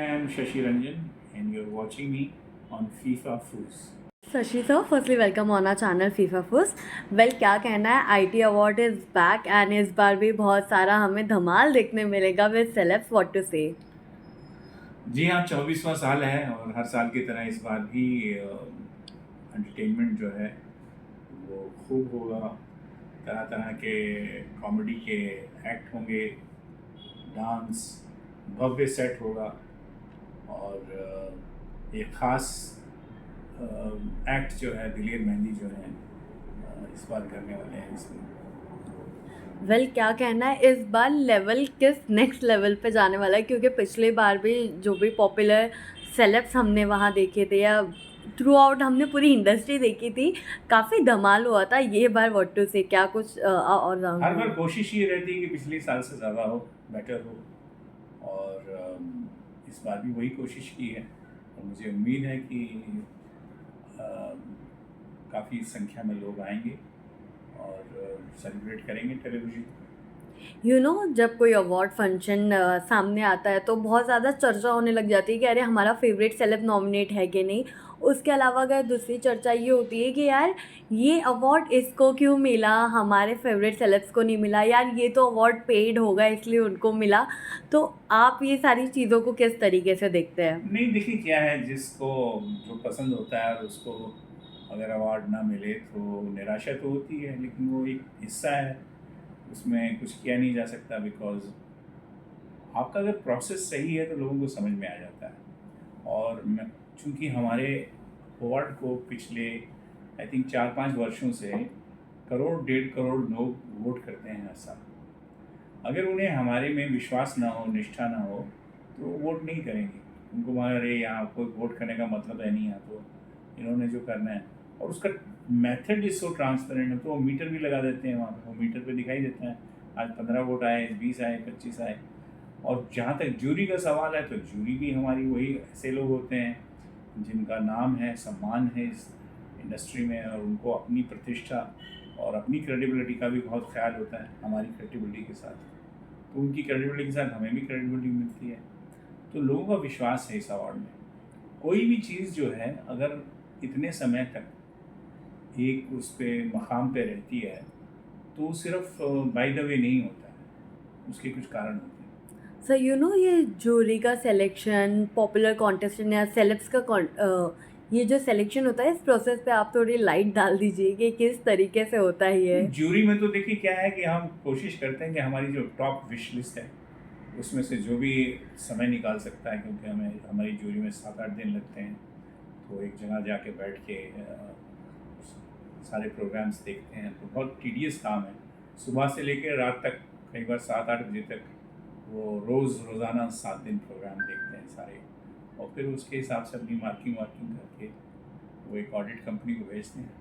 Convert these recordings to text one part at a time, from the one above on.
I am Shashi Ranjan and you're watching me on FIFA Foods. Sashi sir, firstly welcome on our channel FIFA Foods. क्या कहना है, IT award is back and इस बार भी बहुत सारा हमें धमाल देखने मिलेगा विद सेलेब्स, व्हाट टू से। जी हाँ, 24वां साल है और हर साल की तरह इस बार भी एंटरटेनमेंट जो है वो खूब होगा। तरह तरह के कॉमेडी के एक्ट होंगे, डांस, भव्य सेट होगा और एक ख़ास एक्ट जो है दिलेर मेहंदी जो है इस बार करने वाले हैं इसमें। क्या कहना है, इस बार लेवल किस नेक्स्ट लेवल पे जाने वाला है, क्योंकि पिछली बार भी जो भी पॉपुलर सेलेब्स हमने वहाँ देखे थे या थ्रू आउट हमने पूरी इंडस्ट्री देखी थी, काफ़ी धमाल हुआ था। ये बार व्हाट टू से क्या कुछ और हर बार कोशिश ये रहती है कि पिछले साल से ज़्यादा हो, बेटर हो और इस बार भी वही कोशिश की है और मुझे उम्मीद है कि काफ़ी संख्या में लोग आएंगे और सेलिब्रेट करेंगे टेलीविज़न। जब कोई अवार्ड फंक्शन सामने आता है तो बहुत ज़्यादा चर्चा होने लग जाती है कि अरे हमारा फेवरेट सेलेब नॉमिनेट है कि नहीं। उसके अलावा अगर दूसरी चर्चा ये होती है कि यार ये अवार्ड इसको क्यों मिला, हमारे फेवरेट सेलेब्स को नहीं मिला, यार ये तो अवार्ड पेड होगा इसलिए उनको मिला। तो आप ये सारी चीज़ों को किस तरीके से देखते हैं? नहीं, देखिए क्या है, जिसको जो पसंद होता है और उसको अगर अवार्ड ना मिले तो निराशा तो होती है, लेकिन वो एक हिस्सा है, उसमें कुछ किया नहीं जा सकता। बिकॉज़ आपका अगर प्रोसेस सही है तो लोगों को समझ में आ जाता है। और मैं चूँकि हमारे अवार्ड को पिछले आई थिंक 4-5 वर्षों से करोड़ 1.5 करोड़ लोग वोट करते हैं हर साल। अगर उन्हें हमारे में विश्वास ना हो, निष्ठा ना हो, तो वो वोट नहीं करेंगे। उनको माना अरे यहाँ कोई वोट करने का मतलब है नहीं, यहाँ तो इन्होंने जो करना है। और उसका मेथड इज सो ट्रांसपेरेंट है, तो वो मीटर भी लगा देते हैं वहाँ पे, वो मीटर पे दिखाई देता है आज 15 वोट आए, 20 आए, 25 आए। और जहाँ तक जूरी का सवाल है तो जूरी भी हमारी वही ऐसे लोग होते हैं जिनका नाम है, सम्मान है इस इंडस्ट्री में, और उनको अपनी प्रतिष्ठा और अपनी क्रेडिबिलिटी का भी बहुत ख्याल होता है हमारी क्रेडिबिलिटी के साथ। तो उनकी क्रेडिबिलिटी के साथ हमें भी क्रेडिबिलिटी मिलती है। तो लोगों का विश्वास है इस अवार्ड में। कोई भी चीज़ जो है अगर इतने समय तक एक उस पर मकाम पे रहती है तो सिर्फ बाय द वे नहीं होता है, उसके कुछ कारण होते हैं। सर ये जूरी का सिलेक्शन, पॉपुलर कॉन्टेस्टेंट या सेलेब्स का ये जो सिलेक्शन होता है, इस प्रोसेस पे आप थोड़ी लाइट डाल दीजिए कि किस तरीके से होता है ये। जूरी में तो देखिए क्या है कि हम कोशिश करते हैं कि हमारी जो टॉप विश लिस्ट है उसमें से जो भी समय निकाल सकता है, क्योंकि हमें हमारी जूरी में 7-8 दिन लगते हैं, तो एक जगह जाके बैठ के सारे प्रोग्राम्स देखते हैं। तो बहुत टीडियस काम है, सुबह से लेकर रात तक, कई बार 7-8 बजे तक वो रोज़ाना 7 दिन प्रोग्राम देखते हैं सारे, और फिर उसके हिसाब से अपनी मार्किंग करके वो एक ऑडिट कंपनी को भेजते हैं।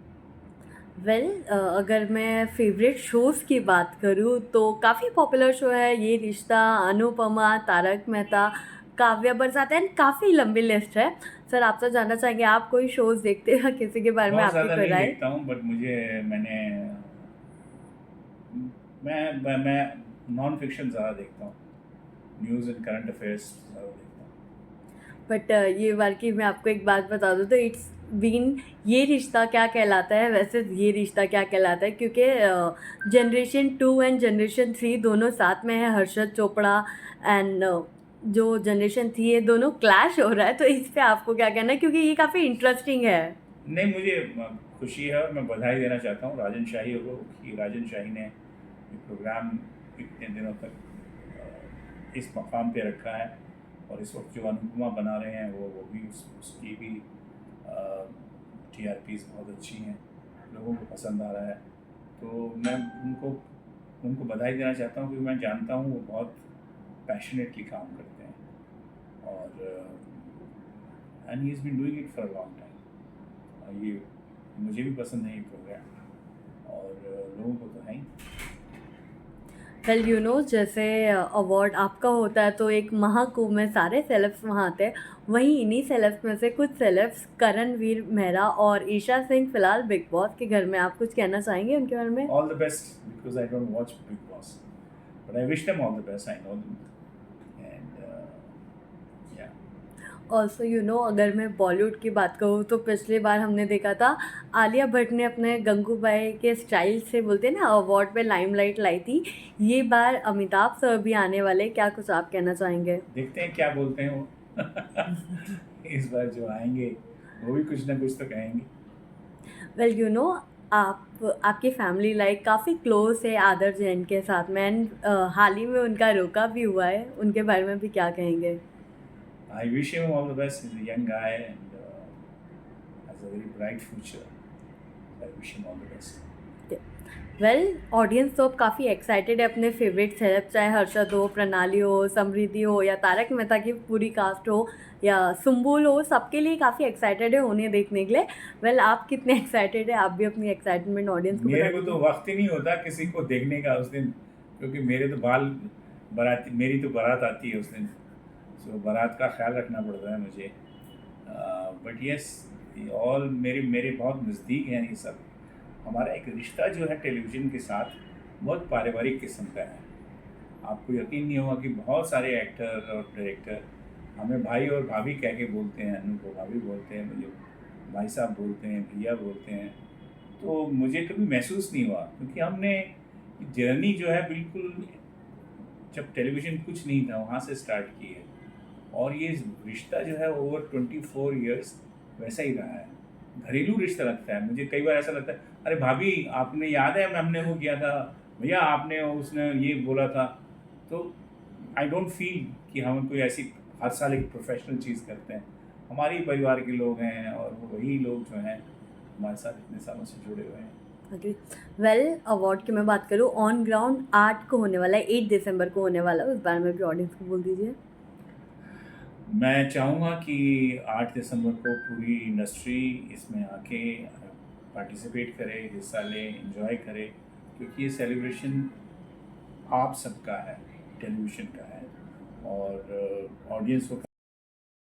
अगर मैं फेवरेट शोज़ की बात करूँ तो काफ़ी पॉपुलर शो है ये रिश्ता, अनुपमा, तारक मेहता, काव्या बरसात एंड काफ़ी लंबी लिस्ट है। सर आपसे जानना चाहेंगे, आप कोई शोज़ देखते हैं? किसी के बारे में बहुत आपकी ज़्यादा कोई नहीं राय? देखता हूँ, बट मैं नॉन फिक्शन ज़्यादा देखता हूँ, न्यूज़ एंड करंट अफेयर्स ज़्यादा देखता हूँ। बट ये वाकई मैं आपको एक बात बता दूँ तो इट्स बीन ये रिश्ता क्या कहलाता है, वैसे ये रिश्ता क्या कहलाता है, क्योंकि जनरेशन 2 एंड जनरेशन 3 दोनों साथ में है, हर्षद चोपड़ा एंड जो जनरेशन 3 है, दोनों क्लैश हो रहा है। तो इस पे आपको क्या कहना है, क्योंकि ये काफ़ी इंटरेस्टिंग है। नहीं, मुझे खुशी है और मैं बधाई देना चाहता हूँ राजन शाही को कि राजन शाही ने ये प्रोग्राम इतने दिनों तक इस मकाम पे रखा है। और इस वक्त जो अनुपमा बना रहे हैं वो भी उसकी भी TRPs बहुत अच्छी हैं, लोगों को पसंद आ रहा है। तो मैं उनको बधाई देना चाहता हूँ, क्योंकि मैं जानता हूँ वो बहुत पैशनेटली काम करते हैं और and he is been doing it for a long time. ये मुझे भी पसंद है ये प्रोग्राम और लोगों को तो है ही। जैसे अवार्ड आपका होता है तो एक महाकुंभ में सारे सेलेब्स वहाँ आते हैं, वहीं इन्हीं सेलेब्स में से कुछ सेलेब्स करणवीर मेहरा और ईशा सिंह फिलहाल बिग बॉस के घर में, आप कुछ कहना चाहेंगे उनके बारे में? All the best, because I don't watch Big Boss, but I wish them all the best. I know them, and yeah. Also अगर मैं बॉलीवुड की बात करूँ तो पिछली बार हमने देखा था आलिया भट्ट ने अपने गंगूबाई के स्टाइल से बोलते हैं ना अवार्ड पे लाइमलाइट लाई थी। ये बार अमिताभ सर भी आने वाले, क्या कुछ आप कहना चाहेंगे? देखते हैं क्या बोलते हैं वो। इस बार जो आएंगे वो भी कुछ ना कुछ तो कहेंगे। वेल आप आपकी फैमिली लाइक काफ़ी क्लोज है आदर जैन के साथ में एंड हाल ही में उनका रोका भी हुआ है, उनके बारे में भी क्या कहेंगे? I wish him all the best. He's a young guy and has a very bright future. I wish him all the best. Well audience तो अब काफ़ी एक्साइटेड है अपने फेवरेट सेलेब, चाहे हर्षद हो, प्रणाली हो, समृद्धि हो या तारक मेहता की पूरी कास्ट हो या सुम्बुल हो, सबके लिए काफ़ी एक्साइटेड है उन्हें देखने के लिए। वेल आप कितने एक्साइटेड है? आप भी अपनी एक्साइटमेंट ऑडियंस को मेरे बता को तो दीजिए। वक्त ही नहीं होता किसी को देखने का उस दिन, क्योंकि मेरे तो मेरी तो बारात आती है उस दिन, सो बारात का ख्याल रखना पड़ता है मुझे। बट यस, ऑल मेरे मेरे बहुत नज़दीक हैं ये सब। हमारा एक रिश्ता जो है टेलीविज़न के साथ बहुत पारिवारिक किस्म का है। आपको यकीन नहीं होगा कि बहुत सारे एक्टर और डायरेक्टर हमें भाई और भाभी कह के बोलते हैं। अनु को भाभी बोलते हैं, मुझे भाई साहब बोलते हैं, भैया बोलते हैं। तो मुझे कभी महसूस नहीं हुआ, क्योंकि हमने जर्नी जो है बिल्कुल जब टेलीविज़न कुछ नहीं था वहाँ से स्टार्ट की है। और ये रिश्ता जो है ओवर 24 इयर्स वैसा ही रहा है। घरेलू रिश्ता लगता है मुझे। कई बार ऐसा लगता है, अरे भाभी आपने याद है हमने वो किया था, भैया आपने उसने ये बोला था। तो आई डोंट फील कि हम कोई ऐसी हर साल एक प्रोफेशनल चीज़ करते हैं। हमारे ही परिवार के लोग हैं और वही लोग जो हैं हमारे साथ इतने सालों से जुड़े हुए हैं। ओके। वेल अवार्ड की मैं बात करूँ, ऑन ग्राउंड 8 को होने वाला है, 8 दिसंबर को होने वाला है, उस बारे में भी ऑडियंस को बोल दीजिए। मैं चाहूँगा कि 8 दिसंबर को पूरी इंडस्ट्री इसमें आके पार्टिसिपेट करे, हिस्सा ले, एंजॉय करे, क्योंकि ये सेलिब्रेशन आप सबका है, टेलीविज़न का है और ऑडियंस को